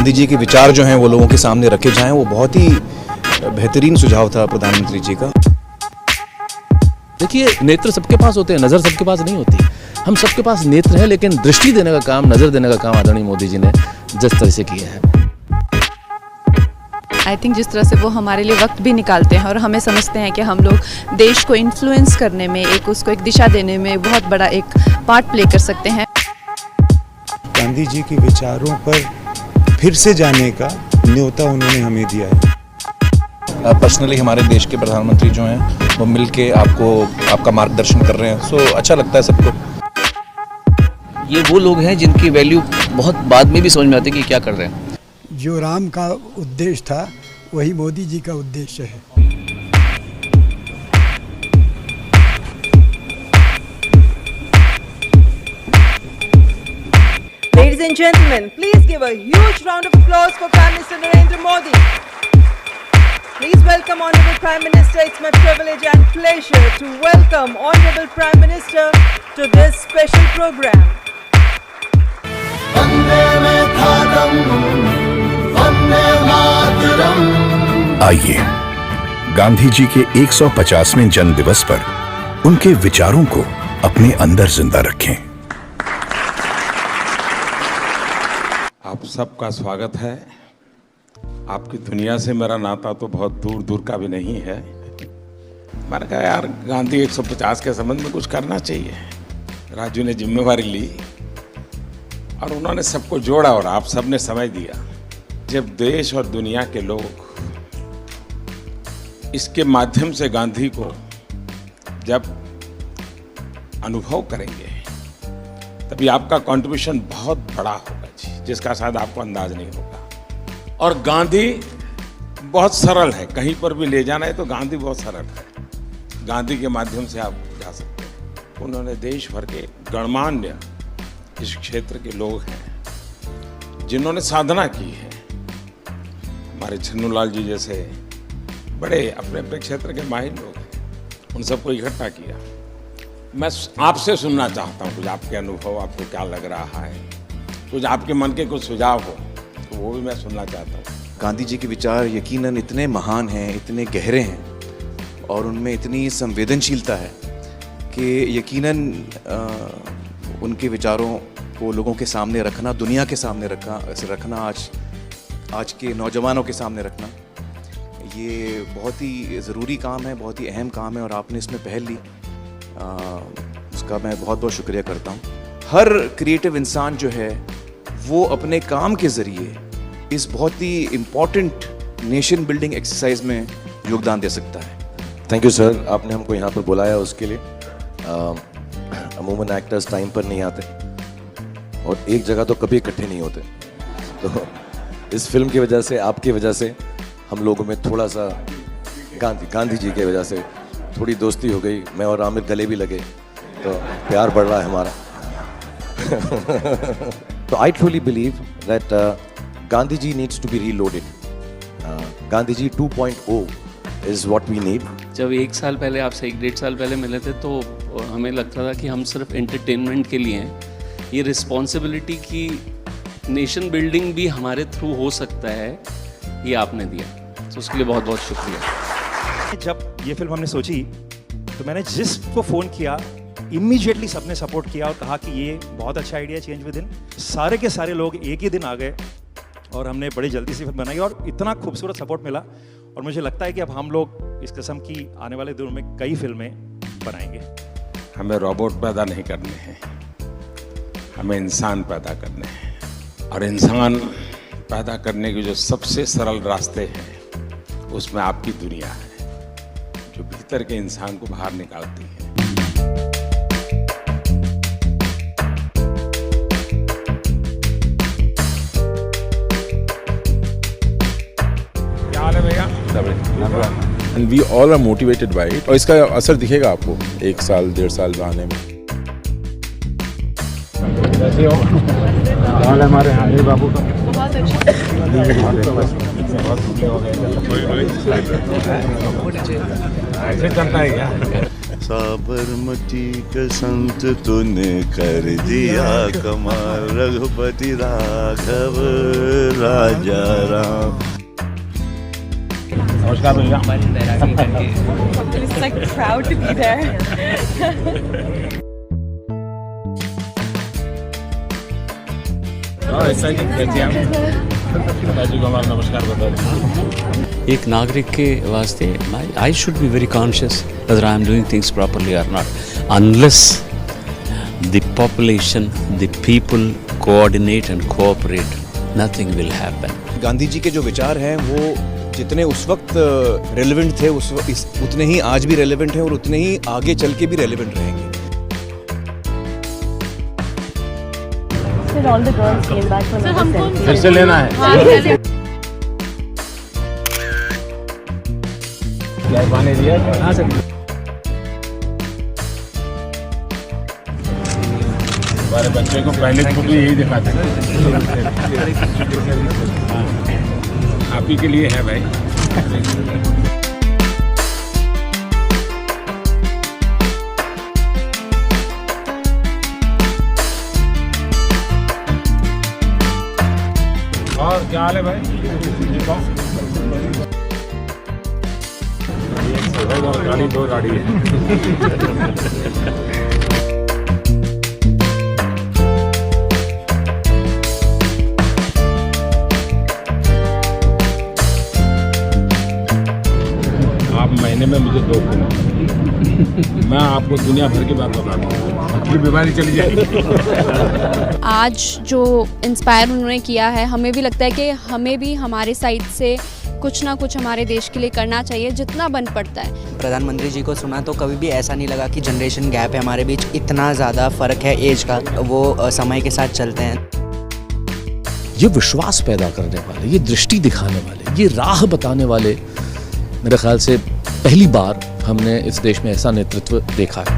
गांधी जी के विचार जो हैं वो लोगों के सामने रखे जाएं, वो बहुत ही बेहतरीन सुझाव था प्रधानमंत्री जी का। देखिए, नेत्र सबके पास होते हैं, नज़र सबके पास नहीं होती। हम सबके पास नेत्र है, लेकिन दृष्टि देने का काम, नज़र देने का काम आदरणीय मोदी जी ने जिस तरह से किया है, आई थिंक जिस तरह से वो हमारे लिए वक्त भी निकालते हैं और हमें समझते हैं कि हम लोग देश को इन्फ्लुएंस करने में, उसको एक दिशा देने में बहुत बड़ा एक पार्ट प्ले कर सकते हैं। गांधी जी के विचारों पर फिर से जाने का न्योता उन्होंने हमें दिया है। पर्सनली हमारे देश के प्रधानमंत्री जो हैं वो मिल के आपका मार्गदर्शन कर रहे हैं, सो अच्छा लगता है सबको। ये वो लोग हैं जिनकी वैल्यू बहुत बाद में भी समझ में आती है कि क्या कर रहे हैं। जो राम का उद्देश्य था वही मोदी जी का उद्देश्य है। Ladies and gentlemen, please give a huge round of applause for Prime Minister Narendra Modi. Please welcome Honorable Prime Minister. It's my privilege and pleasure to welcome Honorable Prime Minister to this special program. आइए गांधी जी के 150वें जन्म दिवस पर उनके विचारों को अपने अंदर जिंदा रखें। आप सबका स्वागत है। आपकी दुनिया से मेरा नाता तो बहुत दूर दूर का भी नहीं है। मैंने कहा यार गांधी 150 के संबंध में कुछ करना चाहिए। राजू ने जिम्मेवारी ली और उन्होंने सबको जोड़ा और आप सबने समय दिया। जब देश और दुनिया के लोग इसके माध्यम से गांधी को जब अनुभव करेंगे तभी आपका कंट्रीब्यूशन बहुत बड़ा होगा जी, जिसका शायद आपको अंदाज नहीं होगा। और गांधी बहुत सरल है, कहीं पर भी ले जाना है तो गांधी बहुत सरल है। गांधी के माध्यम से आप जा सकते हैं। उन्होंने देश भर के गणमान्य इस क्षेत्र के लोग हैं जिन्होंने साधना की है। हमारे छन्नूलाल जी जैसे बड़े अपने अपने क्षेत्र के माहिर लोग हैं, उन सबको इकट्ठा किया। मैं आपसे सुनना चाहता हूँ कुछ आपके अनुभव, आपको क्या लग रहा है, कुछ आपके मन के कुछ सुझाव हो तो वो भी मैं सुनना चाहता हूँ। गांधी जी के विचार यकीनन इतने महान हैं, इतने गहरे हैं और उनमें इतनी संवेदनशीलता है कि यकीनन उनके विचारों को लोगों के सामने रखना, दुनिया के सामने रखना, आज के नौजवानों के सामने रखना, ये बहुत ही ज़रूरी काम है, बहुत ही अहम काम है और आपने इसमें पहल ली, उसका मैं बहुत बहुत शुक्रिया करता हूँ। हर क्रिएटिव इंसान जो है वो अपने काम के ज़रिए इस बहुत ही इम्पॉर्टेंट नेशन बिल्डिंग एक्सरसाइज में योगदान दे सकता है। थैंक यू सर, आपने हमको यहाँ पर बुलाया उसके लिए। अमूमन एक्टर्स टाइम पर नहीं आते और एक जगह तो कभी इकट्ठे नहीं होते, तो इस फिल्म की वजह से, आपकी वजह से हम लोगों में थोड़ा सा गांधी जी की वजह से थोड़ी दोस्ती हो गई। मैं और आमिर गले भी लगे तो प्यार बढ़ रहा है हमारा। तो I truly believe that Gandhi ji needs to be reloaded. Gandhi ji 2.0 is what we need. जब 1 साल पहले, आपसे 1-1.5 साल पहले मिले थे तो हमें लगता था कि हम सिर्फ एंटरटेनमेंट के लिए हैं। ये रिस्पॉन्सिबिलिटी की नेशन बिल्डिंग भी हमारे थ्रू हो सकता है, ये आपने दिया, तो उसके लिए बहुत बहुत शुक्रिया। जब ये फिल्म हमने सोची तो मैंने जिसको फ़ोन किया इमीडिएटली सबने सपोर्ट किया और कहा कि ये बहुत अच्छा आइडिया, चेंज विद इन। सारे के सारे लोग एक ही दिन आ गए और हमने बड़ी जल्दी से फिल्म बनाई और इतना खूबसूरत सपोर्ट मिला। और मुझे लगता है कि अब हम लोग इस किस्म की आने वाले दिनों में कई फिल्में बनाएंगे। हमें रोबोट पैदा नहीं करने हैं, हमें इंसान पैदा करने हैं। और इंसान पैदा करने के जो सबसे सरल रास्ते हैं उसमें आपकी दुनिया है, जो भीतर के इंसान को बाहर निकालती है। क्या हाल है भैया? And we all are motivated by it. और इसका असर दिखेगा आपको 1 साल 1.5 साल आने में। कैसे हो? हाल हमारे हानि बाबू का बहुत अच्छा। ऐसे चलता है क्या? साबरमती का संत तूने कर दिया कमाल, रघुपति राघव राजा राम। नमस्कार भैया। It's like proud to be there. नमस्कार बता एक नागरिक के वास्ते I should be very conscious whether I am doing things properly or not. Unless the population, the people coordinate and cooperate, nothing will happen. Gandhi ji के जो विचार हैं वो जितने उस वक्त रेलेवेंट थे उतने ही आज भी रेलेवेंट हैं और उतने ही आगे चल के भी रेलेवेंट रहेंगे। All the girls came back for another selfie. फिर से लेना है। क्या पानी दिया? हाँ सर। हमारे बच्चे को पहले फोटो यही दिखाते हैं। आप ही के लिए है भाई। और क्या हाल है भाई? गाड़ी दो गाड़ी है। आप महीने में मुझे 2 दिन मैं आपको दुनिया भर की बात बता दूँ, अपनी बीमारी चली जाएगी। आज जो इंस्पायर उन्होंने किया है, हमें भी लगता है कि हमें भी हमारे साइड से कुछ ना कुछ हमारे देश के लिए करना चाहिए, जितना बन पड़ता है। प्रधानमंत्री जी को सुना तो कभी भी ऐसा नहीं लगा कि जनरेशन गैप है हमारे बीच, इतना ज़्यादा फ़र्क है एज का, वो समय के साथ चलते हैं। ये विश्वास पैदा करने वाले, ये दृष्टि दिखाने वाले, ये राह बताने वाले, मेरे ख्याल से पहली बार हमने इस देश में ऐसा नेतृत्व देखा है।